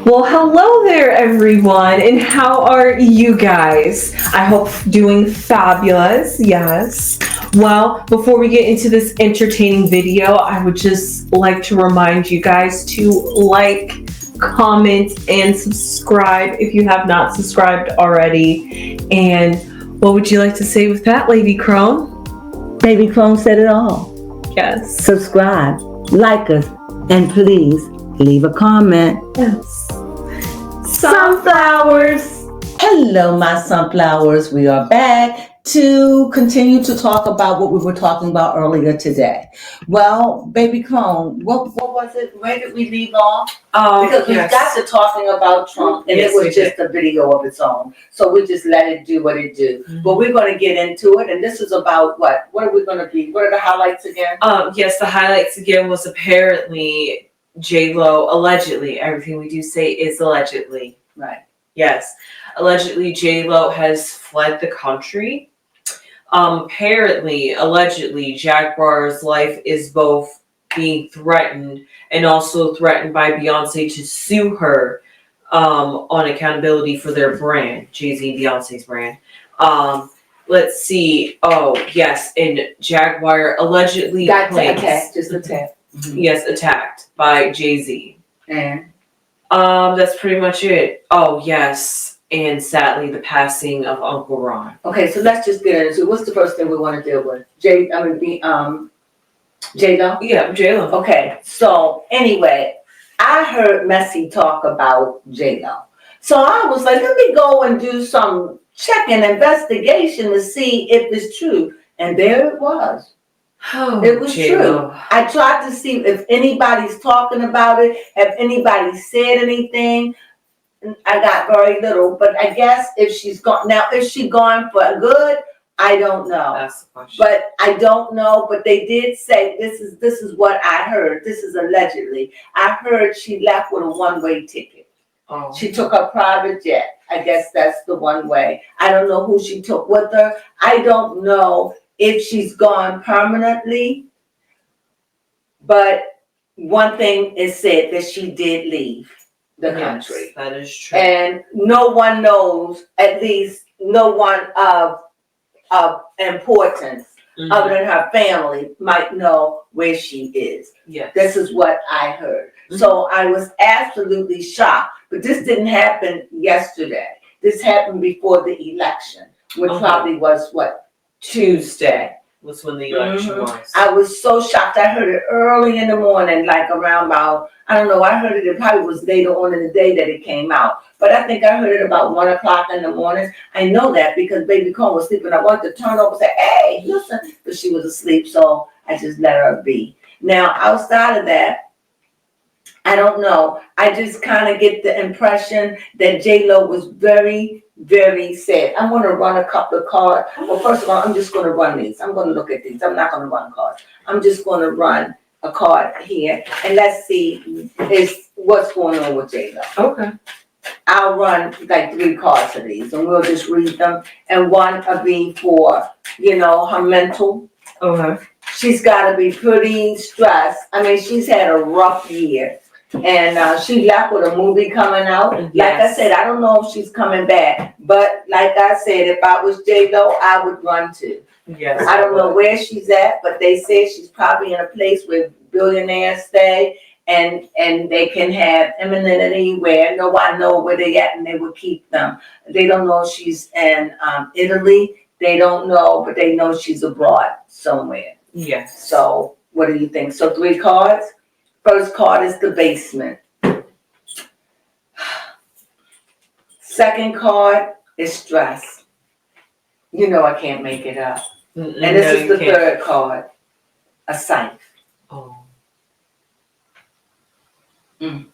Well, hello there, everyone, and how are you guys? I hope doing fabulous, yes. Well, before we get into this entertaining video, I would just like to remind you guys to like, comment, and subscribe if you have not subscribed already. And what would you like to say with that, Lady Crone? Baby Crone said it all. Yes. Subscribe, like us, and please leave a comment. Yes. Sunflowers. Hello, my sunflowers. We are back to continue to talk about what we were talking about earlier today. Well, Baby Crone, what was it? Where did we leave off? Because we got to talking about Trump, and it was just a video of its own. So we just let it do what it do. Mm-hmm. But we're going to get into it, and this is about what? What are we going to be? What are the highlights again? Yes, the highlights again was apparently J-Lo, allegedly, everything we do say is allegedly. Right. Yes. Allegedly, J-Lo has fled the country. Apparently, allegedly, Jaguar's life is both being threatened and also threatened by Beyonce to sue her on accountability for their brand, Jay-Z and Beyonce's brand. Let's see. Oh, yes. And Jaguar allegedly attacked. Just attacked. Mm-hmm. Yes, attacked by Jay-Z. And that's pretty much it. Oh, yes. And sadly, the passing of Uncle Ron. Okay, so let's just get into what's the first thing we want to deal with? J-Lo? Yeah, J-Lo. Okay, so anyway, I heard Messi talk about J-Lo. So I was like, let me go and do some check-in investigation to see if it's true. And there it was. Oh, it was J-Lo. true. I tried to see if anybody's talking about it, have anybody said anything. I got very little, but I guess if she's gone now, is she gone for good? I don't know. That's the question. But I don't know. But they did say this is what I heard. This is allegedly. I heard she left with a one-way ticket. Oh. She took her private jet. I guess that's the one way. I don't know who she took with her. I don't know if she's gone permanently, but one thing is said that she did leave the country. That is true. And no one knows, at least no one of importance, other than her family, might know where she is. Yes. This is what I heard. Mm-hmm. So I was absolutely shocked. But this didn't happen yesterday. This happened before the election, which probably was what? Tuesday was when the election was. I was so shocked. I heard it early in the morning, like around about, I don't know, I heard it probably was later on in the day that it came out. But I think I heard it about 1 o'clock in the morning. I know that because Baby Crone was sleeping. I wanted to turn over and say, hey, listen, but she was asleep, so I just let her be. Now, outside of that, I don't know. I just kind of get the impression that J-Lo was very, very sad. I'm going to run a couple of cards. Well, first of all, I'm just going to run these. I'm going to look at these. I'm not going to run cards. I'm just going to run a card here. And let's see what's going on with J-Lo. Okay. I'll run like 3 cards of these, and we'll just read them. And one will be for, her mental. Okay. She's got to be pretty stressed. I mean, she's had a rough year. And she left with a movie coming out. Yes. Like I said, I don't know if she's coming back. But like I said, if I was J-Lo, I would run too. Yes. I don't know where she's at, but they say she's probably in a place where billionaires stay. And they can have anonymity where no one knows where they at, and they will keep them. They don't know she's in Italy. They don't know, but they know she's abroad somewhere. Yes. So what do you think? So 3 cards. First card is the basement. Second card is stress. I can't make it up. And this is the third card, a scythe. Oh. And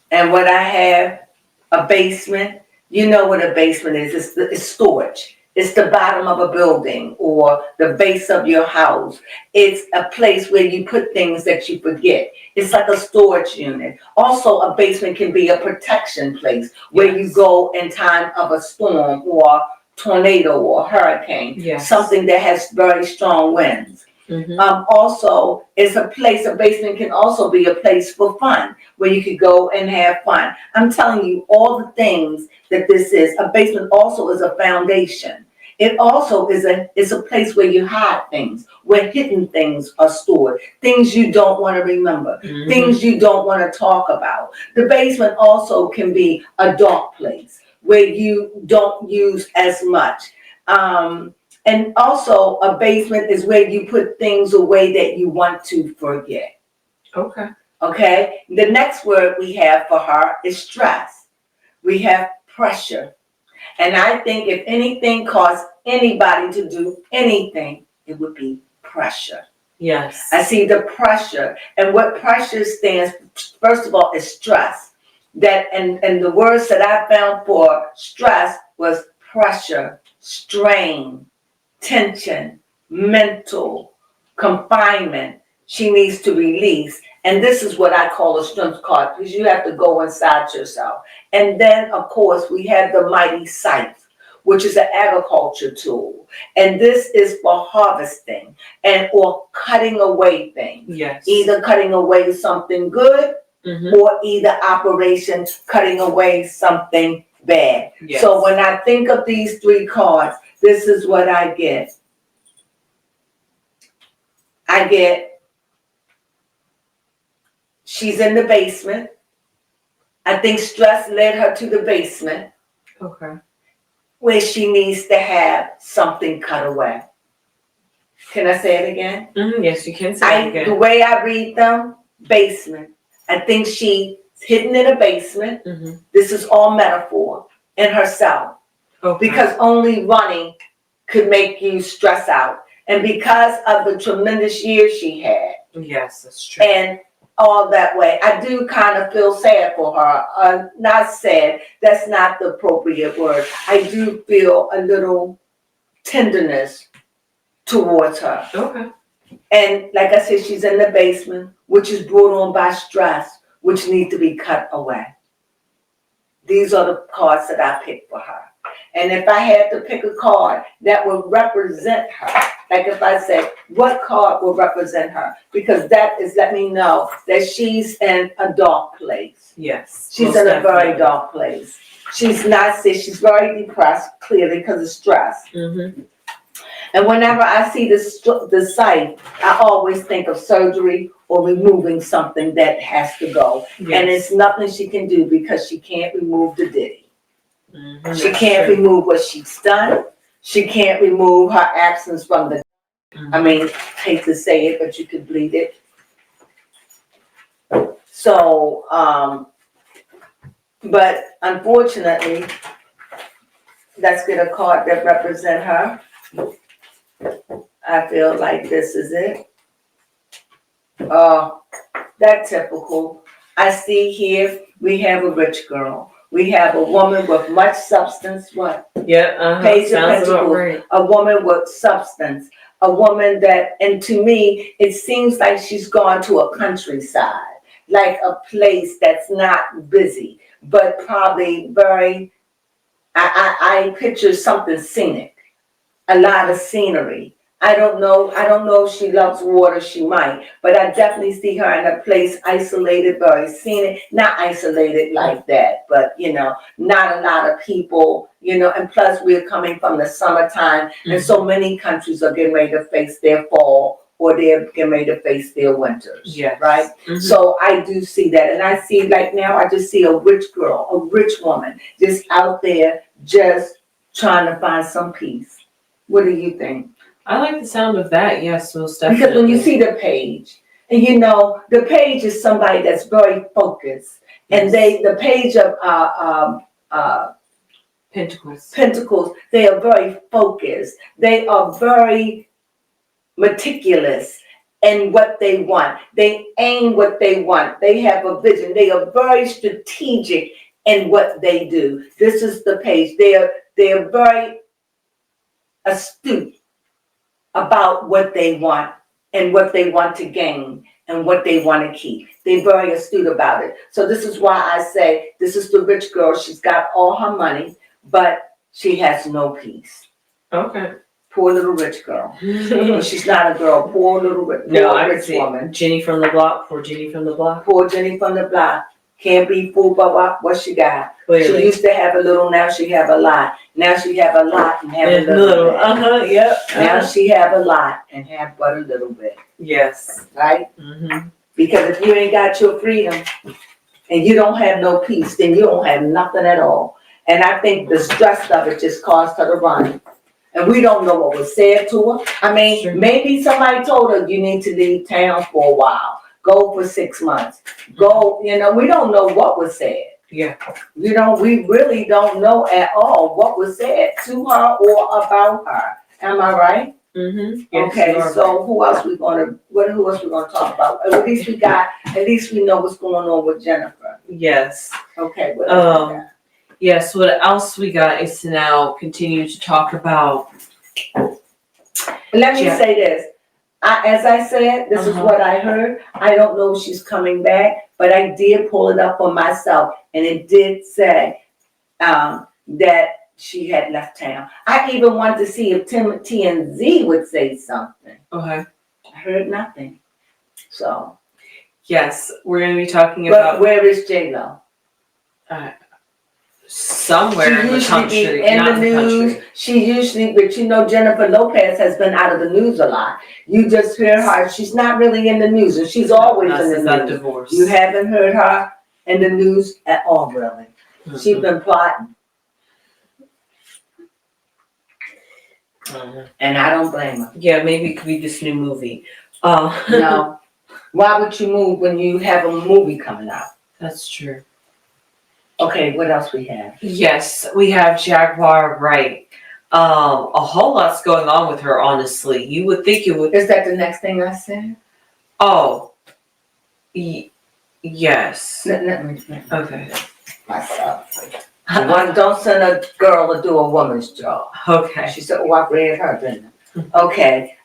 what I have, a basement. You know what a basement is. It's storage. It's the bottom of a building or the base of your house. It's a place where you put things that you forget. It's like a storage unit. Also, a basement can be a protection place where you go in time of a storm or tornado or hurricane. Yes. Something that has very strong winds. Also, it's a place, a basement can also be a place for fun, where you could go and have fun. I'm telling you all the things that this is. A basement also is a foundation. It also is a place where you hide things, where hidden things are stored, things you don't want to remember, things you don't want to talk about. The basement also can be a dark place where you don't use as much. And also, a basement is where you put things away that you want to forget. Okay. Okay? The next word we have for her is stress. We have pressure. And I think if anything caused anybody to do anything, it would be pressure. Yes. I see the pressure. And what pressure stands, first of all, is stress. That and the words that I found for stress was pressure, strain, tension, mental, confinement. She needs to release. And this is what I call a strength card, because you have to go inside yourself. And then, of course, we have the mighty scythe, which is an agriculture tool. And this is for harvesting and or cutting away things. Yes. Either cutting away something good or either operation cutting away something bad. Yes. So when I think of these three cards, this is what I get. I get, she's in the basement. I think stress led her to the basement. Okay. Where she needs to have something cut away. Can I say it again? Yes, you can say it again. The way I read them, basement. I think she's hidden in a basement. This is all metaphor in herself. Okay. Because only running could make you stress out. And because of the tremendous years she had. Yes, that's true. And all that way. I do kind of feel sad for her. Not sad, that's not the appropriate word. I do feel a little tenderness towards her. Okay. And like I said, she's in the basement, which is brought on by stress, which need to be cut away. These are the cards that I picked for her. And if I had to pick a card that would represent her, like if I said, what card will represent her? Because that is let me know that she's in a dark place. Yes. She's in a very dark place. She's not sick. She's very depressed, clearly, because of stress. And whenever I see the site, I always think of surgery or removing something that has to go. Yes. And it's nothing she can do because she can't remove the ditty. She That's can't true. remove what she's done. She can't remove her absence from the, I mean, hate to say it, but you could bleed it. So, but unfortunately, let's get a card that represents her. I feel like this is it. That's typical. I see here, we have a rich girl. We have a woman with much substance, what? Yeah, Page of sounds about Pentacles. right. A woman with substance. A woman that, and to me, it seems like she's gone to a countryside, like a place that's not busy, but probably very, I picture something scenic, a lot of scenery. I don't know if she loves water, she might, but I definitely see her in a place isolated, very scenic, not isolated like that, but not a lot of people, and plus we're coming from the summertime, and so many countries are getting ready to face their fall, or they're getting ready to face their winters, right? So I do see that, and I see like now, I just see a rich girl, a rich woman, just out there, just trying to find some peace. What do you think? I like the sound of that, yes, most definitely. Because when you see the page, and the page is somebody that's very focused, and the page of Pentacles, they are very focused. They are very meticulous in what they want. They aim what they want. They have a vision. They are very strategic in what they do. This is the page. They are very astute about what they want and what they want to gain and what they want to keep. They're very astute about it. So this is why I say this is the rich girl. She's got all her money, but she has no peace. Okay. Poor little rich girl. Well, she's not a girl. Poor little rich, No, poor I can rich see woman. Jenny from the block. Poor Jenny from the block. Poor Jenny from the block. Can't be fooled by what she got. Clearly. She used to have a little, now she have a lot. Now she have a lot and have a little bit. Yep. Now she have a lot and have but a little bit. Yes. Right? Mm-hmm. Because if you ain't got your freedom and you don't have no peace, then you don't have nothing at all. And I think the stress of it just caused her to run. And we don't know what was said to her. I mean, Sure. maybe somebody told her you need to leave town for a while. Go for 6 months. Go, we don't know what was said. Yeah. We really don't know at all what was said to her or about her. Am I right? Mm-hmm. Yes, Okay, you are so right. who else we gonna talk about? At least we know what's going on with Jennifer. Yes. Okay, what else we got? Yes, what else we got is to now continue to talk about. Let me Yeah. say this. As I said, this is what I heard. I don't know if she's coming back, but I did pull it up for myself, and it did say that she had left town. I even wanted to see if TMZ would say something. Okay. I heard nothing. So. Yes, we're going to be talking But about where is J-Lo? somewhere in the country, in not the in news. country. She usually, but Jennifer Lopez has been out of the news a lot. You just hear her. She's not really in the news, and she's always in the That news. divorce. You haven't heard her in the news at all, really. Mm-hmm. She's been plotting, and I don't blame her. Yeah, maybe it could be this new movie. No, why would you move when you have a movie coming out? That's true. Okay, what else we have? Yes, we have Jaguar Wright. A whole lot's going on with her, honestly. You would think it would. Is that the next thing I said? Oh, yes. Let me Okay. myself. Don't send a girl to do a woman's job. Okay. She said, "Oh, I read her, didn't I?" Okay.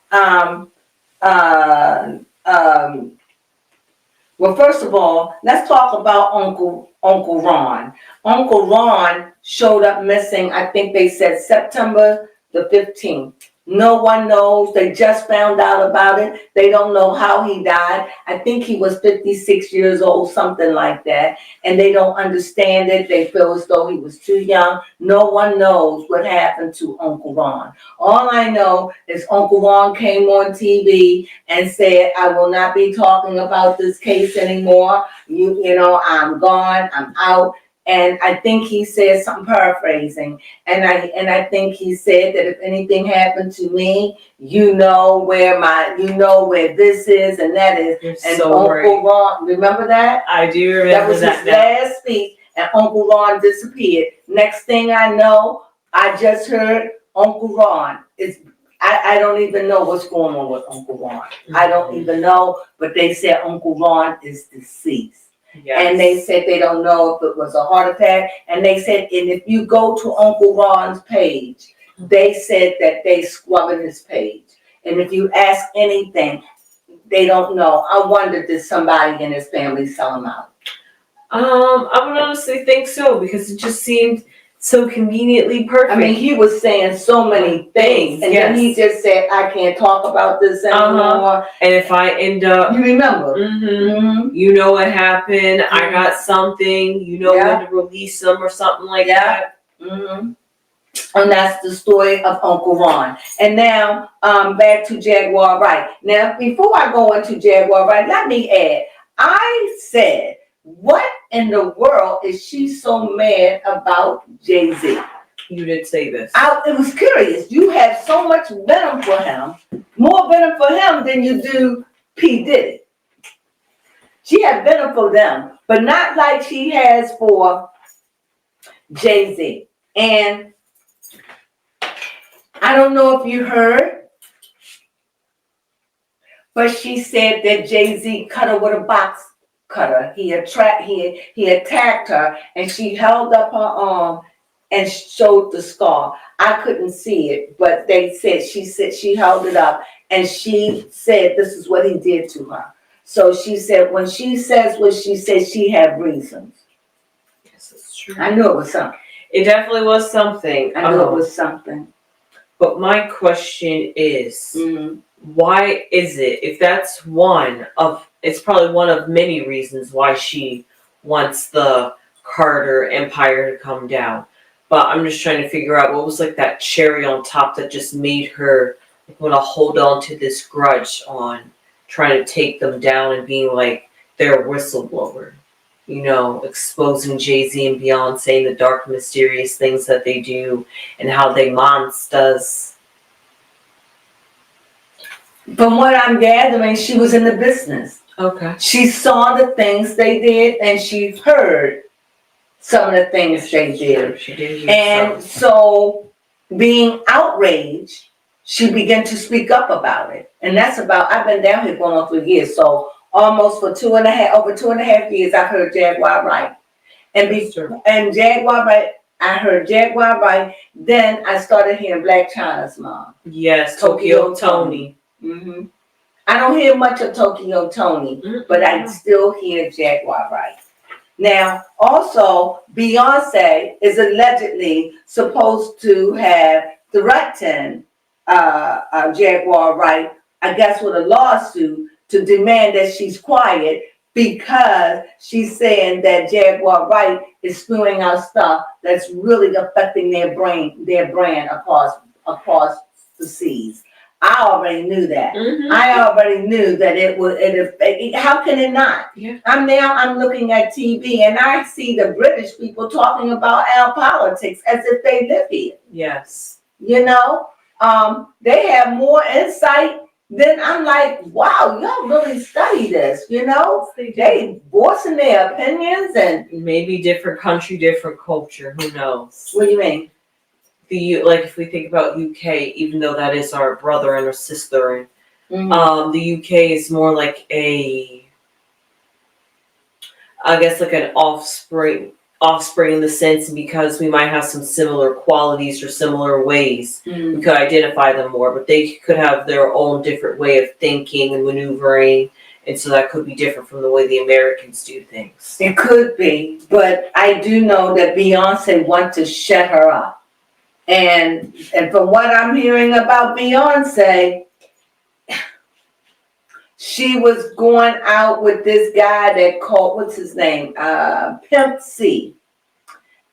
Well, first of all, let's talk about Uncle Ron. Uncle Ron showed up missing, I think they said September the 15th. No one knows. They just found out about it. They don't know how he died. I think he was 56 years old, something like that. And they don't understand it. They feel as though he was too young. No one knows what happened to Uncle Ron. All I know is Uncle Ron came on TV and said, "I will not be talking about this case anymore. I'm gone. I'm out." And I think he said something, paraphrasing, and I think he said that if anything happened to me, you know where this is and that is. You're And so Uncle right. Ron, remember that? I do remember That was his now. last speech, and Uncle Ron disappeared. Next thing I know, I just heard Uncle Ron is. I don't even know what's going on with Uncle Ron. I don't even know, but they said Uncle Ron is deceased. Yes. And they said they don't know if it was a heart attack. And they said, and if you go to Uncle Ron's page, they said that they scrubbing his page. And if you ask anything, they don't know. I wonder, did somebody in his family sell him out? I would honestly think so, because it just seemed so conveniently perfect. I mean, he was saying so many things, and then he just said, "I can't talk about this anymore." And if I end up, you remember, you know what happened. I got something. You know when to release them or something like that. And that's the story of Uncle Ron. And now, back to Jaguar Wright. Now, before I go into Jaguar Wright, let me add, I said, what in the world is she so mad about Jay-Z? You did say this. It was curious. You have so much venom for him, more venom for him than you do P. Diddy. She had venom for them, but not like she has for Jay-Z. And I don't know if you heard, but she said that Jay-Z cut her with a box cutter. He attacked her, and she held up her arm and showed the scar. I couldn't see it, but she said she held it up, and she said this is what he did to her. So she said when she says what she said, she had reasons. Yes, it's true. I knew it was something. It definitely was something. I knew it was something. But my question is, Mhm. why is it, if that's it's probably one of many reasons why she wants the Carter Empire to come down. But I'm just trying to figure out what was like that cherry on top that just made her want to hold on to this grudge on trying to take them down and being like their whistleblower. You know, exposing Jay-Z and Beyonce and the dark, mysterious things that they do and how they monsters. From what I'm gathering, she was in the business. Okay. She saw the things they did, and she heard some of the things they did. She did. And so, being outraged, she began to speak up about it. And that's about, I've been down here going on for years. So, almost for over 2.5 years, I've heard Jaguar Wright. And Jaguar Wright, I heard Jaguar Wright. Then I started hearing Black China's mom. Yes, Tokyo Tony. Mm-hmm. I don't hear much of Tokyo Tony, but I still hear Jaguar Wright. Now, also, Beyonce is allegedly supposed to have threatened Jaguar Wright, I guess, with a lawsuit to demand that she's quiet because she's saying that Jaguar Wright is spewing out stuff that's really affecting their brand across the seas. I already knew that. Mm-hmm. I already knew that it would. How can it not? Yeah. I'm looking at TV and I see the British people talking about our politics as if they live here. Yes. You know, they have more insight. Then I'm like, wow, y'all really study this. You know, they voicing their opinions and maybe different country, different culture. Who knows? What do you mean? Like if we think about UK, even though that is our brother and our sister, and the UK is more like I guess like an offspring in the sense, because we might have some similar qualities or similar ways, we could identify them more, but they could have their own different way of thinking and maneuvering, and so that could be different from the way the Americans do things. It could be, but I do know that Beyonce wants to shut her up. And from what I'm hearing about Beyonce, she was going out with this guy that called, what's his name? Pimp C.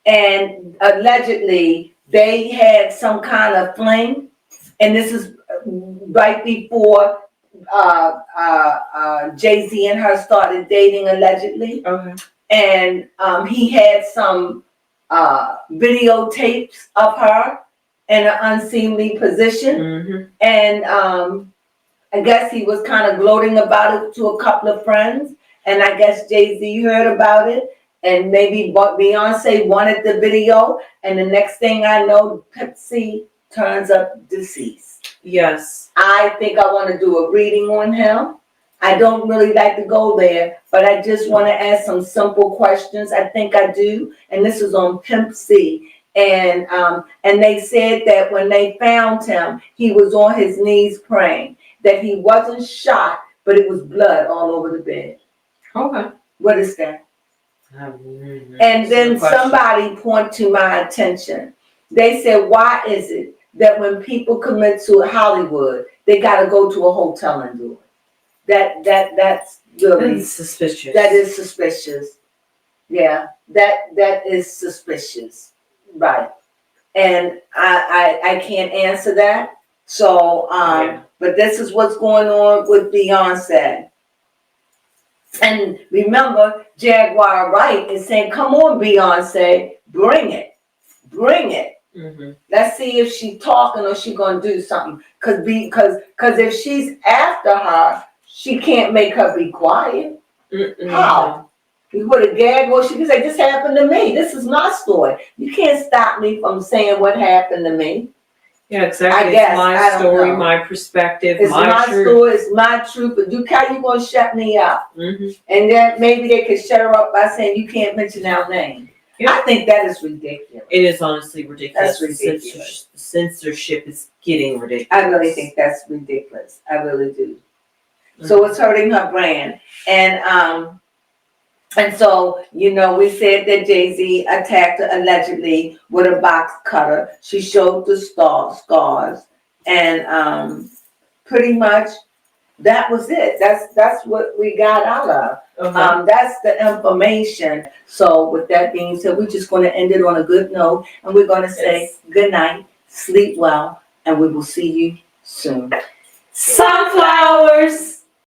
And allegedly they had some kind of fling. And this is right before Jay-Z and her started dating, allegedly. Okay. And he had some videotapes of her in an unseemly position. And I guess he was kind of gloating about it to a couple of friends. And I guess Jay-Z heard about it. And maybe Beyonce wanted the video. And the next thing I know, Pepsi turns up deceased. Yes. I think I want to do a reading on him. I don't really like to go there, but I just want to ask some simple questions. I think I do. And this is on Pimp C. And they said that when they found him, he was on his knees praying, that he wasn't shot, but it was blood all over the bed. Okay. What is that? And then somebody point to my attention. They said, why is it that when people commit to Hollywood, they got to go to a hotel and do it? That's really suspicious. That is suspicious. Yeah, that is suspicious. Right. And I can't answer that. So but this is what's going on with Beyonce. And remember, Jaguar Wright is saying, come on, Beyonce, bring it. Bring it. Let's see if she's talking or she's gonna do something. Cause if she's after her, she can't make her be quiet. How? You put a gag, or she can say, this happened to me. This is my story. You can't stop me from saying what happened to me. Yeah, exactly. It's my story, my perspective, it's my truth. Story, it's my truth. But how you gonna shut me up? And then maybe they could shut her up by saying you can't mention our name. Yep. I think that is ridiculous. It is honestly ridiculous. That's ridiculous. Censorship is getting ridiculous. I really think that's ridiculous. I really do. So it's hurting her brand. And And so, you know, we said that Jay-Z attacked her allegedly with a box cutter. She showed the scars. And pretty much that was it. That's what we got out of. That's the information. So with that being said, we're just going to end it on a good note. And we're going to say good night, sleep well, and we will see you soon. Sunflowers!